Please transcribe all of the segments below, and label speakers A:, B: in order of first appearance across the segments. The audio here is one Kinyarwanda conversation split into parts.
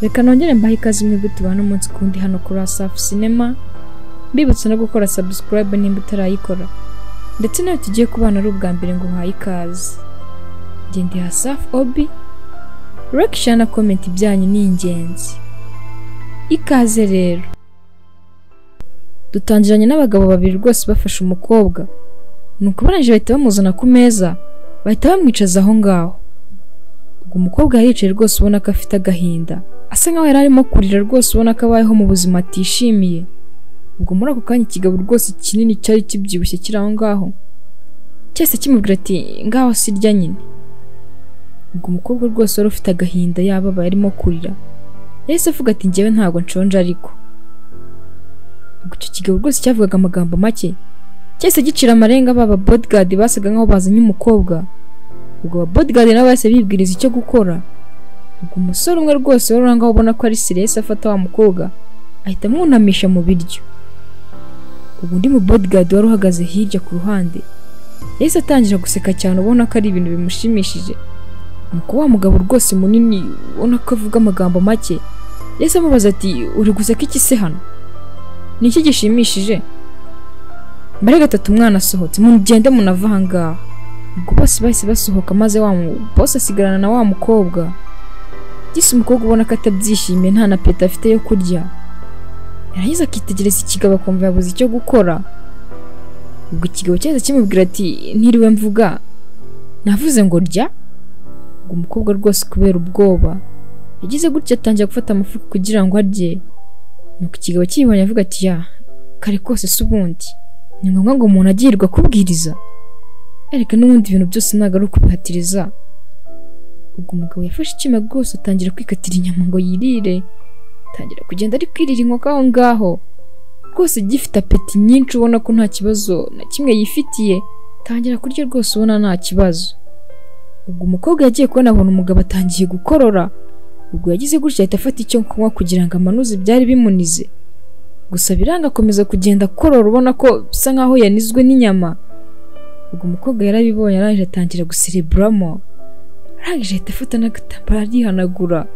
A: Reka nongere mbahe ikaze mwebwe tubana umunsi kundi hano kuri Asafu Cinema. Mbibutsa no gukora subscribe nimba utarayikora. Ndetse nawe tugiye kubana ari ubwa mbere ngo uhaye ikaze. Ndi Asafu Obi. Like, share na comment ibyanyu ni ingenzi. Ikaze rero. Dutangiranye n'abagabo babiri rwose bafashe umukobwa. Nuko baranje bahita bamuzana ku meza, bahita bamwicaza aho ngaho. Ubwo umukobwa yicaye rwose ubona ko afite agahinda. Asa nkaho yari arimo kurira rwose ubona ko abayeho mu buzima atishimiye. Ubwo muri ako kanya ikigabo rwose kinini cyari kibyibushye kiri aho ngaho cyese kimubwira ati ngaho sirya nyine. Ubwo umukobwa rwose wari ufite agahinda yababaye arimo kurira yahise avuga ati njyewe ntago nshonje ariko. Ubwo icyo kigabo rwose cyavugaga amagambo make cyese gicira amarenga baba bodyguard basaga nkaho bazanye umukobwa. Ubwo bodyguard nabo bahise bibwiriza icyo gukora. Ubwo umusore umwe rwose warangaho ubona ko ari serious afata wa mukobwa ahita amwunamisha mu biryo. Ubwo undi mu bodyguard wari uhagaze hirya ku ruhande yahise atangira guseka cyane ubona ko ari ibintu bimushimishije. Nuko wa mugabo rwose munini ubona ko avuga amagambo make yahise amubaza ati uri guseka iki se hano? Ni iki gishimishije? Mbere gatatu umwana asohotse mugende munava aha ngaha. Ubwo bose bahise basohoka maze wa boss asigarana na wa mukobwa. Gise umukobwa ubona ko atabyishimiye nta na peta afite yo kurya. Yarahize akitegereza ikigabo akumva yabuze icyo gukora. Ubwo ikigabo cyahise kimubwira ati ntiriwe mvuga navuze ngo rya. Ubwo umukobwa rwose kubera ubwoba yagize gutya atangira gufata amafuka kugira ngo arye. Nuko ikigabo kibonye avuga ati ya kare kose subundi ni ngombwa ngo umuntu agirwa kubwiriza ariko n'ubundi ibintu byose ntago ari ukubihatiriza. Ubwo umugabo yafashe ikima rwose atangira kwikatira inyama ngo yirire. Atangira kugenda ari kwirira inkoko aho ngaho rwose gifite apeti nyinshi ubona ko nta kibazo na kimwe yifitiye. Atangira kurya rwose ubona nta kibazo. Ubwo umukobwa yagiye kubona abona umugabo atangiye gukorora. Ubwo yagize gutya ahita afata icyo kunywa kugira ngo amanuze byari bimunize. Gusa biranga akomeza kugenda akorora ubona ko bisa nkaho yanizwe n'inyama. Ubwo umukobwa yarabibonye arangije atangira gusereburamo. Arangije ahita afata n'agatambaro arihanagura.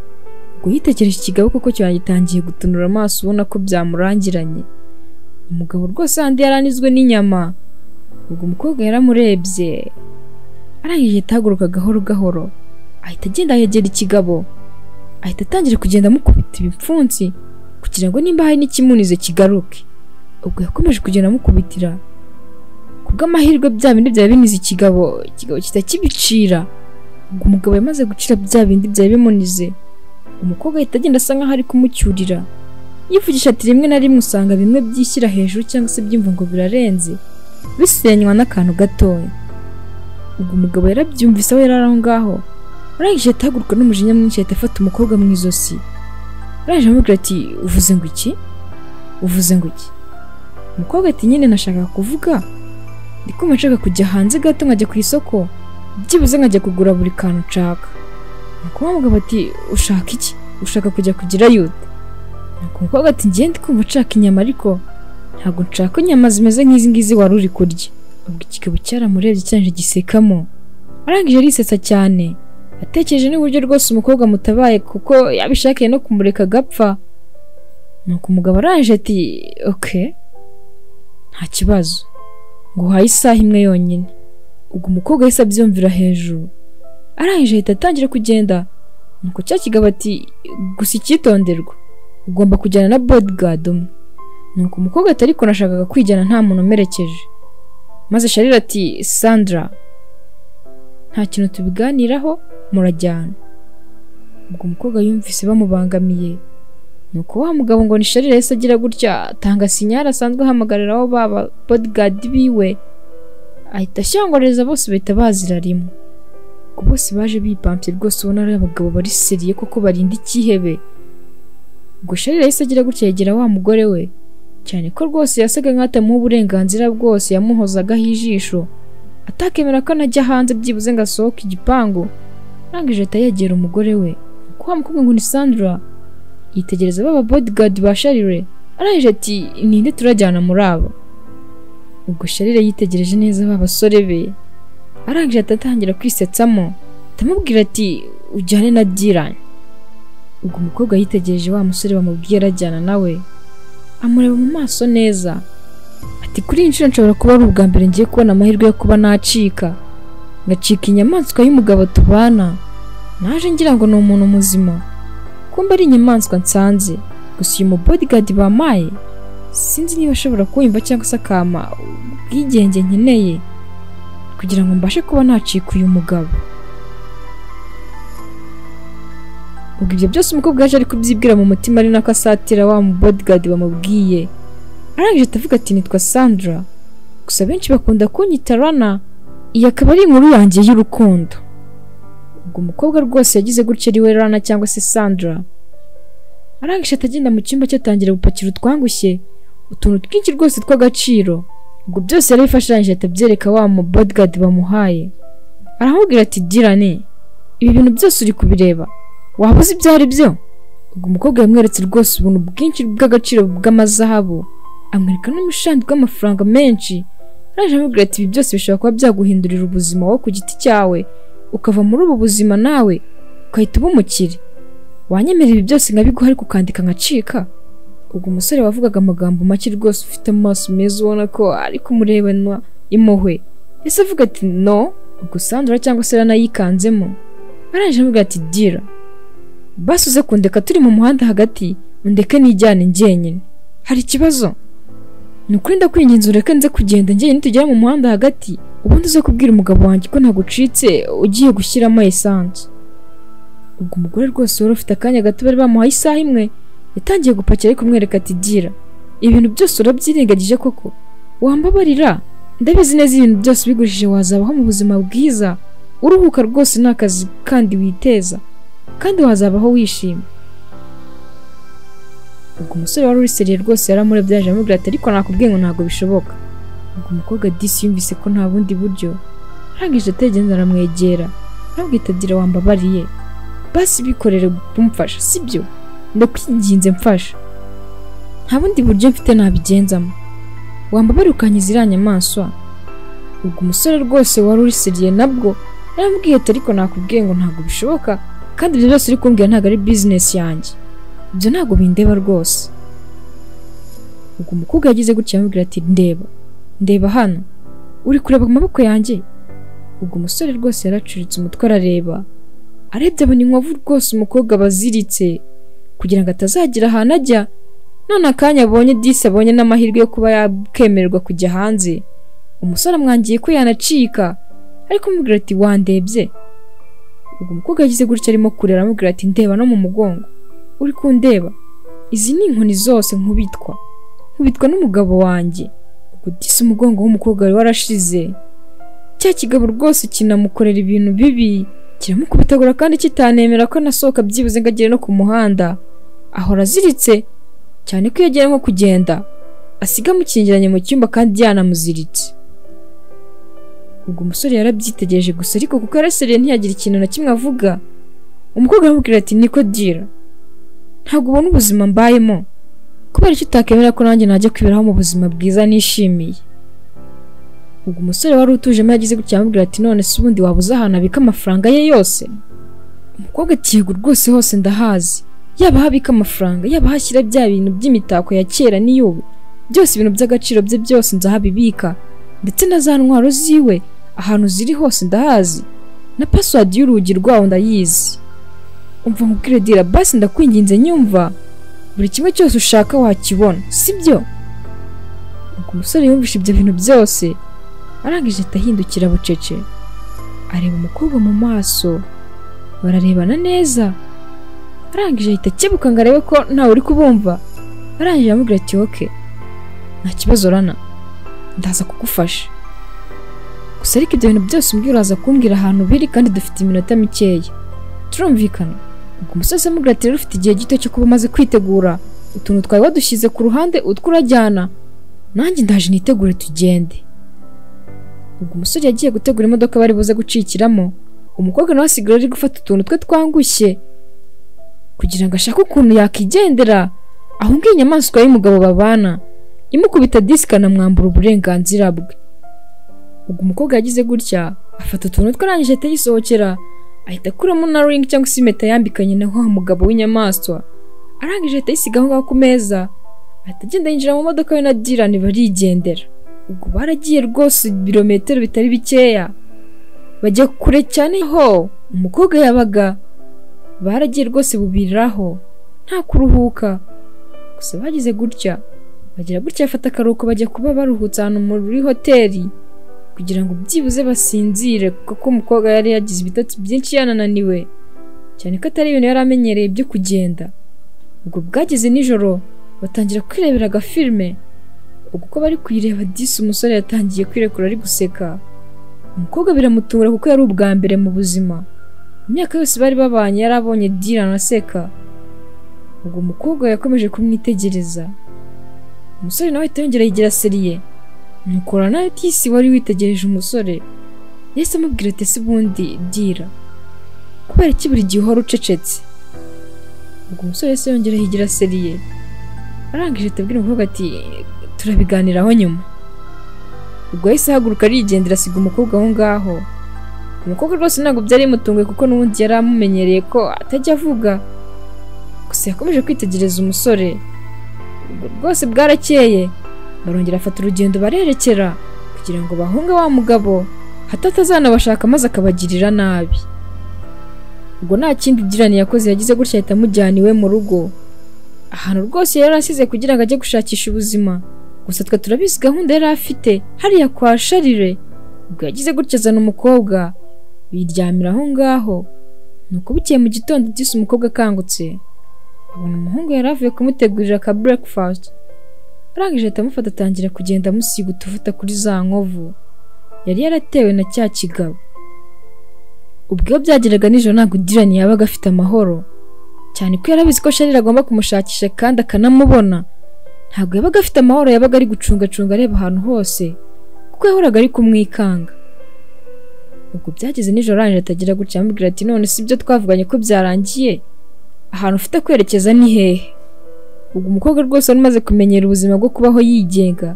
A: Ubwo yitegereje ikigabo koko cyagitangiye gutunura amaso ubona ko byamurangiranye. Umugabo rwose andi yaranizwe n'inyama. Ubwo umukobwa yaramurebye. Arangije ataguruka gahoro gahoro ahita agenda yegera ikigabo ahita atangira kugenda amukubita ibipfunsi kugira ngo nimba hari n'ikimunize kigaruke. Ubwo yakomeje kugenda amukubitira. Kubw'amahirwe bya bindi byari binize ikigabo kitakibicira. Ubwo umugabo yamaze gucira bya bindi byari bimunize. Umukobwa ahita agenda asa nkaho ari kumucyurira yivugisha ati rimwe na rimwe usanga bimwe byishyira hejuru cyangwa se byumva ngo birarenze bisenywa n'akantu gatoya. Ubwo umugabo yarabyumvise aho yarari aho ngaho arangije atahaguruka n'umujinya mwinshi ahita afata umukobwa mu izosi. Arangije amubwira ati uvuze ngo iki? Uvuze ngo iki? Umukobwa ati nyine nashaka kuvuga ndikumva nshaka kujya hanze gato nkajya ku isoko byibuze nkajya kugura buri kantu nshaka. Nuko umugabo ati ushaka iki? Ushaka kujya kugira yute? Nuko umukobwa ati ngiye ndikumva nshaka inyama ariko ntabwo nshaka inyama zimeze nk'izi ngizi wari uri kurya. Ubwo ikigabo cyaramurebye cyanje gisekamo. Arangije arisetsa cyane atekereje n'uburyo rwose umukobwa mutabaye kuko yabishakiye no kumureka gapfa. Nuko umugabo arangije ati okay nta kibazo ngo uhaye isaha imwe yonyine. Ubwo umukobwa yahise abyumvira hejuru arangije ahita atangira kugenda. Nuko cya kigabo ati gusa icyitonderwa ugomba kujyana na bodyguard umwe. Nuko umukobwa ati ariko nashakaga kwijyana nta muntu umerekeje. Maze Sharira ati Sandra nta kintu tubiganiraho murajyana. Ubwo umukobwa yumvise bamubangamiye. Nuko wa mugabo ngo ni Sharira yese agira gutya atanga sinyari asanzwe ahamagariraho baba bodyguard biwe ahita ashangoreza bose bahita bazira rimwe. Ubwo bose baje bipampye rwose ubona ari abagabo bari seriye koko barinda ikihebe. Ubwo Sharira yese agira gutya yegera wa mugore we cyane ko rwose yasaga nk'atamuha uburenganzira bwose yamuhozagaho ijisho atakemera ko anajya hanze byibuze ngo asohoke igipangu. Arangije ahita yegera umugore we. Nuko wa mukobwa ngo ni Sandra yitegereza baba bodyguard ba Sharire arangije ati ninde turajyana muri abo? Ubwo Sharire yitegereje neza baba basore be arangije atatangira kwisetsamo. Tamubwira ati ujyane na Diranye. ubwo umukobwa yitegereje wa musore bamubwiye arajyana nawe, amureba mu maso neza ati kuri iyi nshuro nshobora kuba ari ubwa mbere ngiye kubona amahirwe yo kuba ngacika inyamaswa y'umugabo tubana. Naje ngira ngo ni umuntu muzima, kumbe ari inyamaswa nsanze. Gusa uyu bodyguard bamaye sinzi niba ashobora kunyumva cyangwa se akama ubwigenge nkeneye kugira ngo mbashe kuba nacika uyu mugabo. Ubwo ibyo byose umukobwa yaje ari kubyibwira mu mutima, ari nako asatira wa bodyguard bamubwiye. Arangije atavuga ati nitwa Sandra, gusa benshi bakunda kunyita Rana, iyi akaba ari inkuru yanjye y'urukundo. Ubwo umukobwa rwose yagize gutya ari we Rana cyangwa se Sandra. Arangije atagenda mu cyumba cyo atangira gupakira utwangushye, utuntu twinshi rwose tw'agaciro. Ubwo byose yari yifashanyije atabyereka wa bodyguard bamuhaye. Aramubwira ati dirane, ibi bintu byose uri kubireba waba uzi ibyo ari byo? Ubwo umukobwa yamweretse rwose ubuntu bwinshi bw'agaciro bw'amazahabu, amwereka n'umushandi w'amafaranga menshi. Araje amubwira ati ibi byose bishobora kuba byaguhindurira ubuzima wowe ku giti cyawe, ukava muri ubu buzima nawe ukahita uba umukire. Wanyemerera ibi byose nkabiguha ariko ukandika nkacika? Ubwo umusore wavugaga amagambo make rwose ufite amaso meza ubona ko ari kumurebana impuhwe ese avuga ati no. Ubwo Sandra cyangwa se Rana yikanzemo. Araje amubwira ati dira, basi uze kundeka turi mu muhanda hagati, undeke nijyane njyenyine. Hari ikibazo? Ni ukuri ndakwinginze ureke nze kugenda njyenyine tugera mu muhanda hagati, ubundi uze kubwira umugabo wanjye ko nagucitse ugiye gushyiramo esanse. Ubwo umugore rwose wari ufite akanya gato bari bamuhaye isaha imwe, yatangiye gupakira ari kumwereka ati dira, ibintu byose urabyirengagije koko? Wambabarira, ndabizi neza ibintu byose bigurishije wazabaho mu buzima bwiza, uruhuka rwose n'akazi kandi witeza, kandi wazabaho wishimye. Ubwo umusore wari uriseriye rwose yaramurebye yaje amubwira ati ariko nakubwiye ngo ntabwo bishoboka. Ubwo umukobwa disi yumvise ko nta bundi buryo, arangije ategenda aramwegera arabwita dira wambabariye, basi bikorere kumfasha sibyo? Ndakwinginze mfasha, nta bundi buryo mfite nabigenzamo, wambabariye ukankiza iriya nyamaswa. Ubwo umusore rwose wari uriseriye nabwo yaramubwiye ati ariko nakubwiye ngo ntabwo bishoboka, kandi ibyo byose uri kumbwira ntabwo ari business yanjye, ibyo ntabwo bindeba rwose. Ubwo umukobwa yagize gutya yamubwira ati ndeba hano, uri kureba ku maboko yanjye? Ubwo umusore rwose yaracuritse umutwe arareba, arebye abona inkovu rwose umukobwa baziritse kugira ngo atazagira ahantu ajya. None akanya abonye disi abonye n'amahirwe yo kuba yakemererwa kujya hanze, umusore amwangiye ko yanacika ariko amubwira ati wandebye. Ubwo umukobwa yagize gutya arimo kurera amubwira ati ndeba no mu mugongo, uri kundeba? Izi ni inkoni zose nkubitwa n'umugabo wanjye. Ubwo disi umugongo w'umukobwa wari warashize, cya kigabo rwose kinamukorera ibintu bibi, kiramukubitagura kandi kitanemera ko nasohoka byibuze ngo agere no ku muhanda. Ahora aziritse cyane ko iyo agiye nko kugenda asiga amukingiranye mu cyumba kandi yanamuziritse. Ubwo umusore yarabyitegereje gusa ariko kuko yaraseriye ntiyagira ikintu na kimwe avuga. Umukobwa aramubwira ati niko dira, ntabwo ubona ubuzima mbayemo, kubera icyo utakemera ko nanjye najya kwiberaho mu buzima bwiza nishimiye. Ubwo umusore wari utujemo yagize gutya amubwira ati none se ubundi wabuze ahantu abika amafaranga ye yose? Umukobwa ati yego rwose hose ndahazi, yaba habika amafaranga, yaba hashyira bya bintu by'imitako ya kera n'iy'ubu, byose ibintu by'agaciro bye byose nzahabibika, ndetse na za ntwaro ziwe ahantu ziri hose ndahazi, na password y'urugi rwawo ndayizi. Umva nkubwire dira, basi ndakwinginze nyumva, buri kimwe cyose ushaka wakibona sibyo? Ubwo umusore yumvishe ibyo bintu byose arangije atahindukira bucece areba umukobwa mu maso, bararebana neza. Arangije ahita akebuka ngo arebe ko ntawe uri kubumva. Arangije amubwira ati okay, nta kibazo Rana, ndaza kugufasha, gusa ariko ibyo bintu byose umbwira uraza kumbwira ahantu biri kandi dufite iminota mikeya, turumvikana? Ubwo umusore amubwira ati rero ufite igihe gito cyo kuba umaze kwitegura, utuntu twawe wadushyize ku ruhande utwo urajyana, nanjye ndaje nitegure tugende. Ubwo umusore yagiye gutegura imodoka bari buze gucikiramo, umukobwa nawe asigara ari gufata utuntu twe twangushye kugira ngo ashake ukuntu yakigendera aho ngiye inyamaswa y'umugabo babana imukubita disika na mwambura uburenganzira bwe. Ubwo umukobwa yagize gutya afata utuntu twe arangije ahita yisohokera ahita akuramo na ring cyangwa se impeta yambikanye na wa mugabo w'inyamaswa. Arangije ahita ayisiga aho ngaho ku meza, ahita agenda yinjira mu modoka we na Dylan barigendera. Ubwo baragiye rwose ibirometero bitari bikeya, bajya kure cyane aho umukobwa yabaga. Baragiye rwose bubiriraho nta kuruhuka, gusa bagize gutya bagira gutya bafata akaruhuko bajya kuba baruhutse ahantu muri hoteli kugira ngo byibuze basinzire, kuko umukobwa yari yagize ibitotsi byinshi yanananiwe cyane ko atari ibintu yari amenyereye byo kugenda. Ubwo bwageze nijoro batangira kwirebera agafilme. Ubwo uko bari kuyireba disi umusore yatangiye kwirekura ari guseka. Umukobwa biramutungura kuko yari ubwa mbere mu buzima, imyaka yose bari babanye yarabonye Dylan aseka. Ubwo umukobwa yakomeje kumwitegereza, umusore nawe ahita yongera yigira seriye. Nukora nawe disi wari witegereje umusore yahise amubwira ati ese ubundi Dylan kubera iki buri gihe uhora ucecetse? Ubwo umusore yahise yongera yigira seriye, arangije atabwira umukobwa ati turabiganiraho nyuma. Ubwo yahise ahaguruka arigendera asiga umukobwa aho ngaho. Umukobwa rwose ntabwo byari bimutunguye kuko n'ubundi yari amumenyereye ko atajya avuga, gusa yakomeje kwitegereza umusore. Ubwo rwose bwarakeye barongera afata urugendo barerekera kugira ngo bahunge wa mugabo hato atazanabashaka maze akabagirira nabi. Ubwo nta kindi Dylan yakoze, yagize gutya ahita amujyana iwe mu rugo, ahantu rwose yari asize kugira ngo ajye gushakisha ubuzima. Gusa twe turabizi gahunda yari afite hariya kwa Sharire. Ubwo yagize gutya azana umukobwa biryamira aho ngaho. Nuko bukeye mu gitondo disi umukobwa akangutse abona umuhungu yari avuye kumutegurira ka breakfast. Arangije ahita amufata atangira kugenda amusiga utuvuta kuri za nkovu yari yaratewe na cya kigabo. Ubwo iyo byageraga nijoro ntabwo Dylan yabaga afite amahoro cyane ko yarabizi ko Sharire agomba kumushakisha kandi akanamubona. Ntabwo yabaga afite amahoro, yabaga ari gucungacunga areba ahantu hose kuko yahoraga ari kumwikanga. Ubwo byageze nijoro arangije atagira gutya amubwira ati none si ibyo twavuganye ko byarangiye, ahantu ufite kwerekeza ni hehe? Ubwo umukobwa rwose wari umaze kumenyera ubuzima bwo kubaho yigenga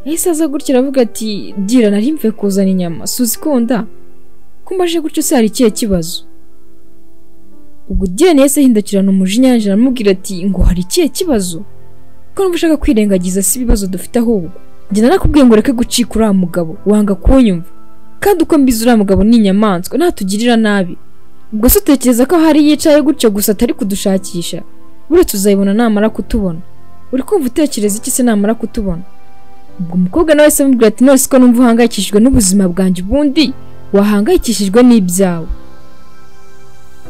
A: yahise aza gutya aravuga ati Dylan nari mvuye kuzana inyama suzikunda ko mbaje gutyo se hari ikihe kibazo? Ubwo Dylan yahise ahindukirana umujinya yanje aramubwira ati ngo hari ikihe kibazo ko numva ushaka kwirengagiza si ibibazo dufite ahubwo njye narakubwiye ngo reke gucika uriya mugabo wanga kunyumva, kandi uko mbizi uriya mugabo ni inyamaswa ntatugirira nabi. Ubwo se utekereza ko hari yicaye gutyo gusa atari kudushakisha? Bure tuzayibona namara kutubona. Uri kumva utekereza iki se namara kutubona? Ubwo umukobwa nawe se amubwira ati nose ko numva uhangayikishijwe n'ubuzima bwanjye ubundi wahangayikishijwe n'ibyawe.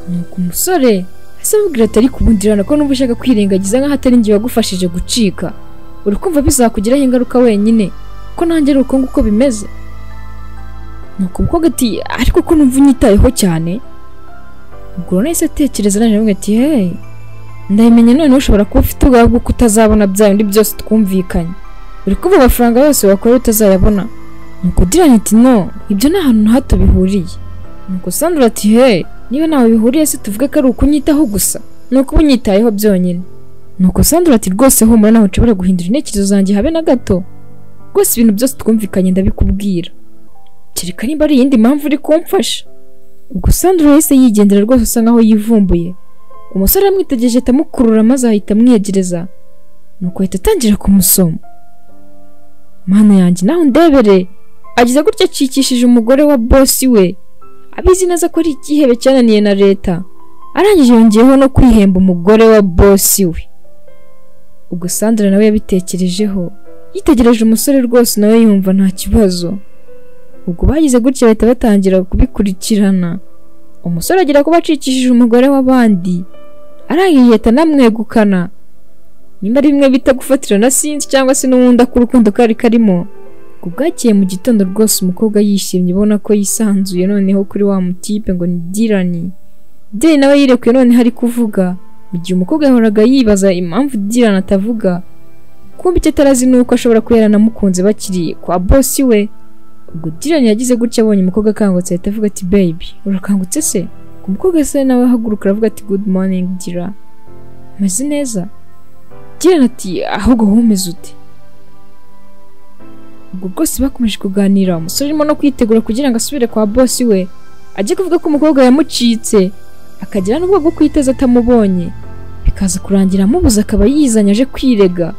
A: Nuko umusore ese amubwira ati ariko ubundi rana ko numva ushaka kwirengagiza nk'aho atari njye wagufashije gucika. Uri kumva bizakugiraho ingaruka wenyine ko nanjye ari uko nguko bimeze? Nuko umukobwa ati ariko ko numva unyitayeho cyane. Ubwo nahise atekereza naje avuga ati hey ndayimenye none ushobora kuba ufite ubwoba bwo kutazabona bya bindi byose twumvikanye. Uri kumva amafaranga yose wakora utazayabona? Nuko Dylan ati no ibyo nta hantu na hato bihuriye. Nuko Sandra ati hey niba nawe bihuriye se tuvuge ko ari ukunyitaho gusa nuko unyitayeho byonyine. Nuko Sandra ati rwose humura naho nshobora guhindura intekerezo zanjye habe na gato, rwose ibintu byose twumvikanye ndabikubwira kereka niba ari iyindi mpamvu uri kumfasha. Ubwo Sandra yahise yigendera rwose asa nkaho yivumbuye. Umusore amwitegereje atamukurura maze ahita amwiyegereza, nuko ahita atangira kumusoma. Mana yanjye naho ndebere agize gutya acikishije umugore wa boss we, abizi neza ko ari igihebe cyananiye na leta, arangije yongeyeho no kwihemba umugore wa boss we. Ubwo Sandra nawe yabitekerejeho yitegereje umusore rwose nawe yumva nta kibazo. Ubwo bagize gutya bahita batangira kubikurikirana. Umusore agira ko bacikishije umugore w'abandi, arangije atanamwegukana. Nimba rimwe bita gufatira na sinzi cyangwa se n'uwundi akurukundo kari karimo. Ubwagiye mu gitondo rwose umukobwa yishimye ubona ko yisanzuye noneho kuri wa mutipe ngo ni Dylan. Dylan nawe yirekuye none hari kuvuga, mu gihe umukobwa yahoraga yibaza impamvu Dylan atavuga. Kumbe icyo atarazi nuko ashobora kuyerana mukunze bakiri kwa boss we. Ubwo Dylan yagize gutya abonye umukobwa akangutse ahita avuga ati baby urakangutse se? Umukobwa se nawe ahaguruka aravuga ati good morning Dylan, meze neza? Dylan ati ahubwo humeze ute? Ubwo rwose bakomeje kuganira, umusore arimo no kwitegura kugira ngo asubire kwa boss we. ajye kuvuga ko umukobwa yamucitse akagira n'ubwo bwo kwiteza atamubonye, bikaza kurangira amubuza akaba yizanye aje kwirega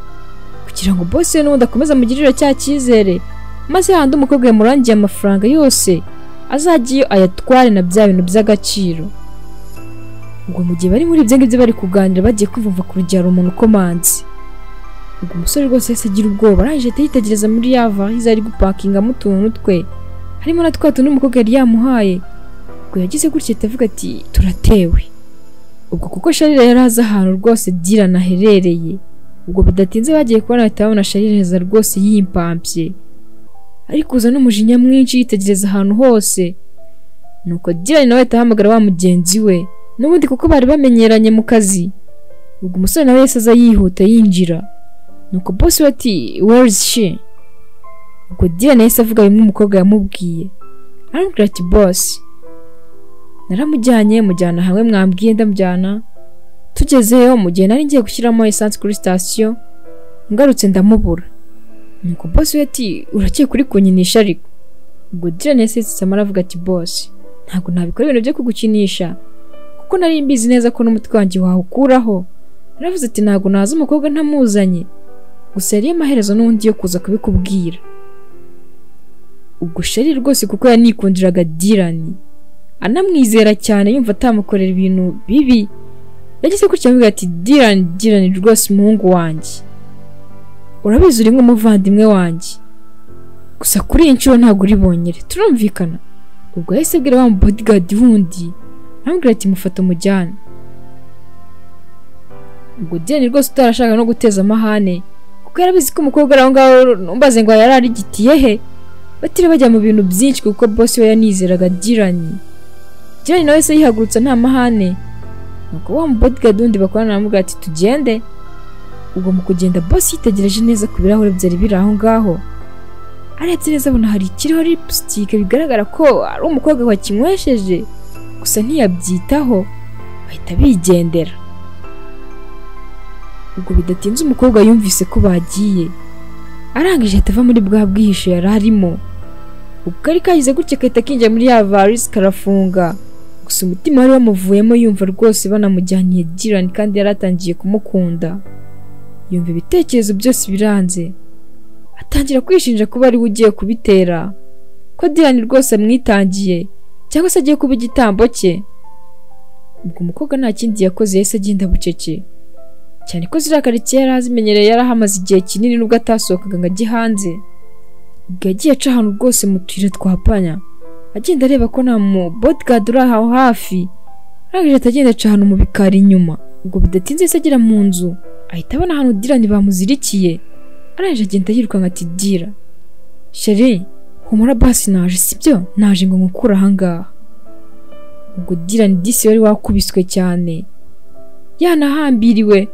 A: kugira ngo boss we n'ubundi akomeze amugirire cya cyizere, maze handi umukobwa yamurangiye amafaranga yose azagiye ayatware na bya bintu by'agaciro. Ubwo mu gihe bari muri ibyo ngibyo bari kuganira bagiye kwivumva ku rugero umuntu ukomanze, ubwo umusore rwose yahise agira ubwoba, arangije ahita yitegereza muri ya varize ari gupakingamo utuntu twe harimo na twa tundi umukobwa yari yamuhaye. Ubwo yagize gutya avuga ati turatewe. Ubwo kuko Sharire yari azi ahantu rwose Dylan aherereye, ubwo bidatinze bagiye kubona bahita babona Sharire heza rwose yimpampye ari kuza n'umujinya mwinshi yitegereza ahantu hose. Nuko Dylan nawe ahita ahamagara wa mugenzi we n'ubundi kuko bari bamenyeranye mu kazi. Ubwo umusore nawe yahise aza yihuta yinjira, nuko boss we ati where is she? Ubwo Dylan yahise avuga bimwe umukobwa yamubwiye, aramubwira ati boss naramujyanye mujyana hamwe mwambwiye ndamujyana, tugezeyo mu gihe nari ngiye gushyiramo essence kuri station ngarutse ndamubura. Nuko boss we ati urakiye kuri kunyinisha ariko? Ubwo Dylan yahise amaravuga ati boss ntabwo nabikora ibintu byo kugukinisha kuko nari mbizi neza ko n'umutwe wanjye wawukuraho. Naravuze ati ntabwo naza umukobwa ntamuzanye, gusa yari amaherezo n'undi yo kuza kubikubwira. Ubwo Sharire rwose kuko yanikundiraga Dylan anamwizera cyane yumva atamukorera ibintu bibi, yagize gutya avuga ati Dylan rwose umuhungu wanjye, urabizi uri nk'umuvandimwe wanjye, gusa kuri iyi nshuro ntabwo uri bonyere turumvikana. Ubwo yahise abwira wa bodyguard wundi aramubwira ati mufata umujyane. Ubwo Dylan rwose utarashaka no guteza amahane kuko yarabizi ko umukobwa ari aho ngaho, numbaze ngo yari arigitiye he, batire bajya mu bintu byinshi kuko boss we yanizeraga Dylan nawe se yihagurutsa nta mahane. Nuko wa bodyguard wundi bakorana aramubwira ati tugende. Ubwo mu kugenda boss yitegereje neza ku birahure byari biri aho ngaho, arebye neza abona hari ikiriho lipstick bigaragara ko ari umukobwa wakinywesheje, gusa ntiyabyitaho bahita bigendera. Ubwo bidatinze umukobwa yumvise ko bagiye, arangije ahita ava muri bwa bwihisho yari arimo. Ubwo kari kagize gutya kahita kinjira muri ya varize karafunga, gusa umutima wari wamuvuyemo yumva rwose banamujyaniye Dylan kandi yaratangiye kumukunda. Yumva ibitekerezo byose biranze, atangira kwishinja kuba ari we ugiye kubitera, ko Dylan rwose amwitangiye cyangwa se agiye kuba igitambo cye. Ubwo umukobwa nta kindi yakoze yahise agenda bucece cyane ko ziriya karitsiye yari azimenyereye, yarahamaze igihe kinini nubwo atasohokaga ngo ajye hanze. Ubwo yagiye aca ahantu rwose mu tuyira twapanya agenda areba ko nta mu bodyguard uri aho hafi, arangije atagenda aca ahantu mu bikari inyuma. Ubwo bidatinze yahise agera mu nzu ahita abona ahantu Dylan bamuzirikiye, arangije agenda yirukanka ati Dylan Sharire humura basi naje sibyo, naje ngo nkukure aha ngaha. Ubwo Dylan disi wari wakubiswe cyane yanahambiriwe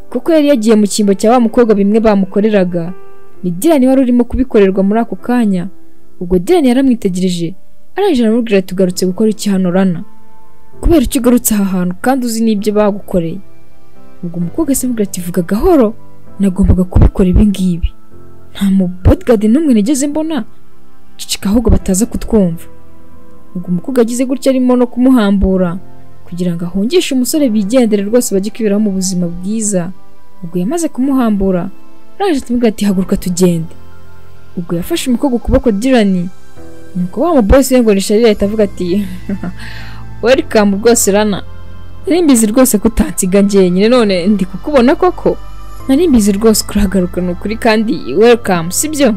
A: kuko yari yagiye mu cyimbo cya wa mukobwa bimwe bamukoreraga, ni Dylan wari urimo kubikorerwa muri ako kanya. Ubwo Dylan yaramwitegereje arangije aramubwira ati ugarutse gukora iki hano Rana, kubera icyo ugarutse aha hantu kandi uzi n'ibyo bagukoreye? Ubwo umukobwa se amubwira ati vuga gahoro, nagombaga kubikora ibi ngibi, nta mu bodyguard n'umwe nigeze mbona, cicika ahubwo bataza kutwumva. Ubwo umukobwa agize gutya arimo no kumuhambura kugira ngo ahungishe umusore bigendere rwose bajye kwiberaho mu buzima bwiza. Ubwo yamaze kumuhambura arangije atamubwira ati haguruka tugende. Ubwo yafashe umukobwa ukuboko Dylan, nuko wa mu boss we ngo ni Sharire ahita avuga ati welcome rwose Rana, nari mbizi rwose ko utansiga njyenyine none ndi kukubona koko, nari mbizi rwose kuragaruka n'ukuri kandi welcome sibyo,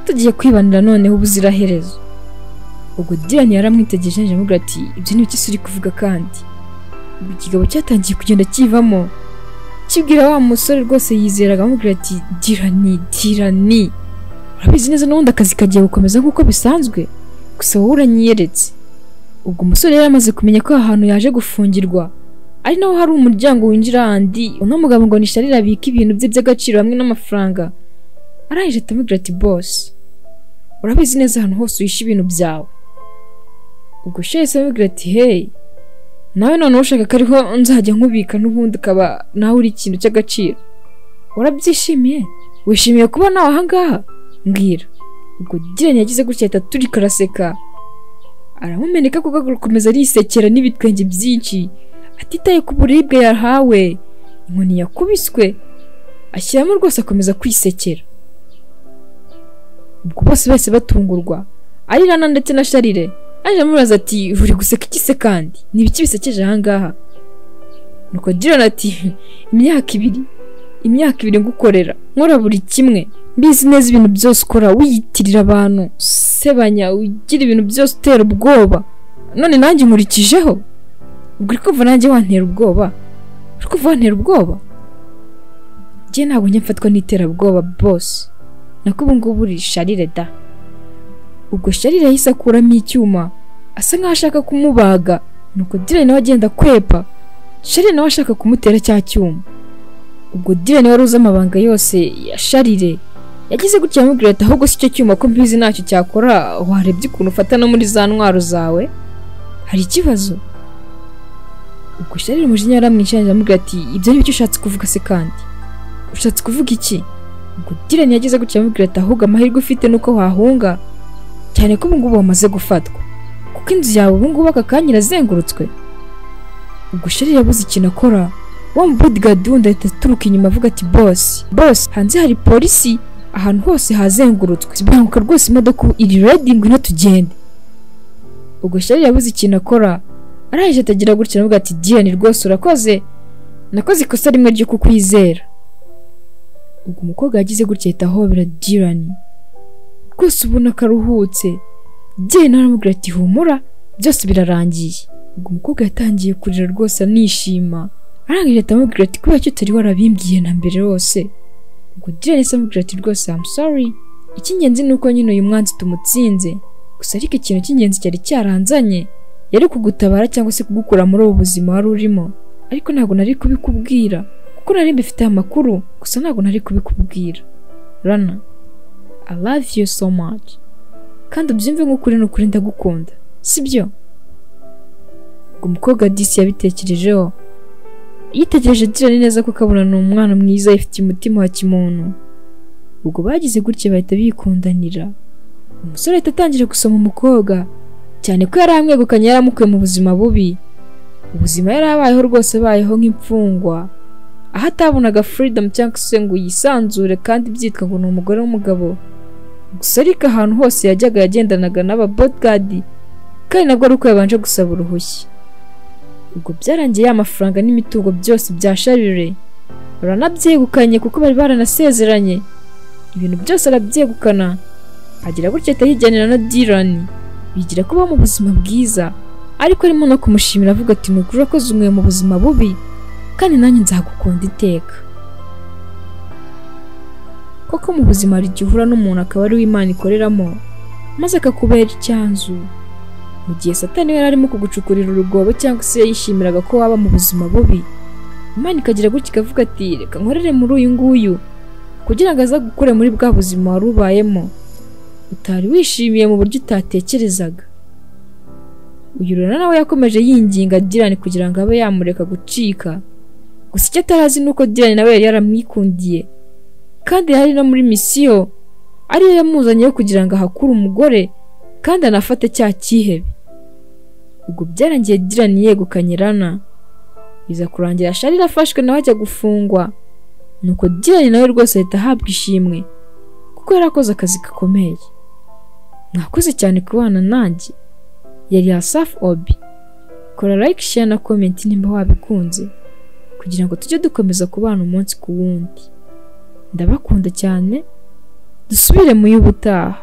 A: tugiye kwibanira noneho ubuziraherezo. Ubwo Dylan yaramwitegereje aramubwira ati ibyo ni iki uri kuvuga kandi? Ubwo ikigabo cyatangiye kugenda kivamo kibwira wa musore rwose yizeraga amubwira ati Dylan urabizi neza n'ubundi akazi kagiye gukomeza nk'uko bisanzwe, gusa wowe uranyiyeretse. Ubwo umusore yari amaze kumenya ko ahantu yaje gufungirwa ari naho hari umuryango winjira handi, uno mugabo ngo ni Sharire abika ibintu bye by'agaciro hamwe n'amafaranga. Arangije atamubwira ati boss urabizi neza ahantu hose uhisha ibintu byawe. Ubwo Sharire amubwira ati hey nawe none ushaka ko ariho nzajya nkubika n'ubundi ukaba nawe uri ikintu cy'agaciro, urabyishimiye? Wishimiye kuba nawe aha ngaha mbwira. Ubwo Dylan yagize gutya ahita turika araseka aramumeneka kuko agakomeza arisekera n'ibitwenge byinshi atitaye ku buribwe yahawe. Inkoni yakubiswe ashyiramo rwose akomeza kwisekera. Ubwo bose bahise batungurwa, ari Rana ndetse na Sharire aje amubaza ati uri guseka iki se kandi ni ibiki bisekeje ahangaha? Nuko Dylan ati imyaka ibiri ngukorera nkora buri kimwe, mbizi neza ibintu byose ukora wiyitirira abantu, sebanya ugira ibintu byose utera ubwoba, none nanjye nkurikijeho ubwo uri kumva nanjye wantera ubwoba? Njye ntabwo njye mfatwa n'itera ubwoba boss, nako ubu ngubu uri Sharire da. Ubwo Sharire yahise akuramo icyuma asa nkaho ashaka kumubaga, nuko Dylan nawe agenda kwepa, Sharire nawe ashaka kumutera cya cyuma. Ubwo Dylan wari uzi amabanga yose ya Sharire yagize gutya amubwira ati ahubwo si cyo cyuma ko mbizi ntacyo cyakora, warebye ukuntu ufata no muri za ntwaro zawe, hari ikibazo? Ubwo Sharire umujinya yaramwishanije amubwira ati ibyo ni byo ushatse kuvuga se kandi ushatse kuvuga iki? Ubwo Dylan yagize gutya amubwira ati ahubwo amahirwe ufite nuko wahunga, cyane ko ubu ngubu wamaze gufatwa kuko inzu yawe ubu ngubu aka kanya irazengurutswe. Ubwo Sharire yabuze ikintu akora, wa bodyguard wundi ahita aturuka inyuma avuga ati boss hanze hari polisi ahantu hose hazengurutswe, banguka rwose imodoka iri ready ngwino tugende. Ubwo Sharire yabuze ikintu akora, arahije atagira gutya avuga ati Dylan rwose urakoze, nakoze ikosa rimwe ryo kukwizera. Ubwo umukobwa yagize gutya ahita ahobera Dylan rwose ubona karuhutse. Dylan aramubwira ati humura byose birarangiye. Ubwo umukobwa yatangiye kurira rwose anishima, arangije atamubwira ati kubera cyo utari warabimbwiye na mbere rwose. Ubwo Dylan yahise amubwira ati rwose I'm sorry, icy'ingenzi ni uko nyine uyu mwanzi tumutsinze, gusa ariko ikintu cy'ingenzi cyari cyaranzanye yari kugutabara cyangwa se kugukura muri ubu buzima wari urimo, ariko ntabwo nari kubikubwira kuko nari mbifite amakuru, gusa ntabwo nari kubikubwira. Rana, I love you so much, kandi ubyumve nk'ukuri n'ukuri ndagukunda, sibyo? Ubwo umukobwa disi yabitekerejeho, yitegereje Dylan neza ko kabona ni umwana mwiza ifitiye umutima wa kimuntu. Ubwo bagize gutya bahita bikundanira. Umusore ahita atangira gusoma umukobwa, cyane ko yari amwegukanye, yaramukuye mu buzima bubi, ubuzima yari abayeho rwose abayeho nk'imfungwa, aho atabonaga freedom cyangwa se ngo yisanzure kandi byitwa ngo ni umugore w'umugabo. Gusa ariko ahantu hose yajyaga yagendanaga n'aba bodyguard, kandi nabwo ari uko yabanje gusaba uruhushya. Ubwo byarangiye amafaranga n'imitungo byose bya Sharire baranabyegukanye kuko bari baranasezeranye, ibintu byose arabyegukana. Agira gutya atayijyanira na Dylan, bigira kuba mu buzima bwiza, ariko arimo no kumushimira avuga ati nukuri urakoze umwe mu buzima bubi, kandi nanjye nzagukunda iteka. Koko mu buzima hari igihe uhura n'umuntu akaba ari w'Imana ikoreramo maze akakubera icyanzu. Mu gihe Satani yari arimo kugucukurira urugobo cyangwa se yishimiraga ko waba mu buzima bubi, Imana ikagira gutya ikavuga ati reka nkorere muri uyu nguyu kugira ngo aza gukure muri bwa buzima wari ubayemo utari wishimiye mu buryo utatekerezaga. Uyu rero nawe yakomeje yinginga Dylan kugira ngo abe yamureka gucika, gusa icyo atarazi nuko Dylan nawe yari yaramwikundiye kandi yari no muri misiyo ariyo yamuzanye kugira ngo ahakure umugore kandi anafate cya cyihebe. Ubwo byarangiye Dylan yegukanye Rana, biza kurangira Sharire afashwe nawe ajya gufungwa, nuko Dylan nawe rwose ahita ahabwa ishimwe kuko yarakoze akazi gakomeye. Mwakoze cyane kubana nanjye, yari Asaf Obi. Kora like, share na comment nimba wabikunze kugira ngo tujye dukomeza kubana umunsi ku wundi. Ndabakunda cyane, dusubire mu y'ubutaha.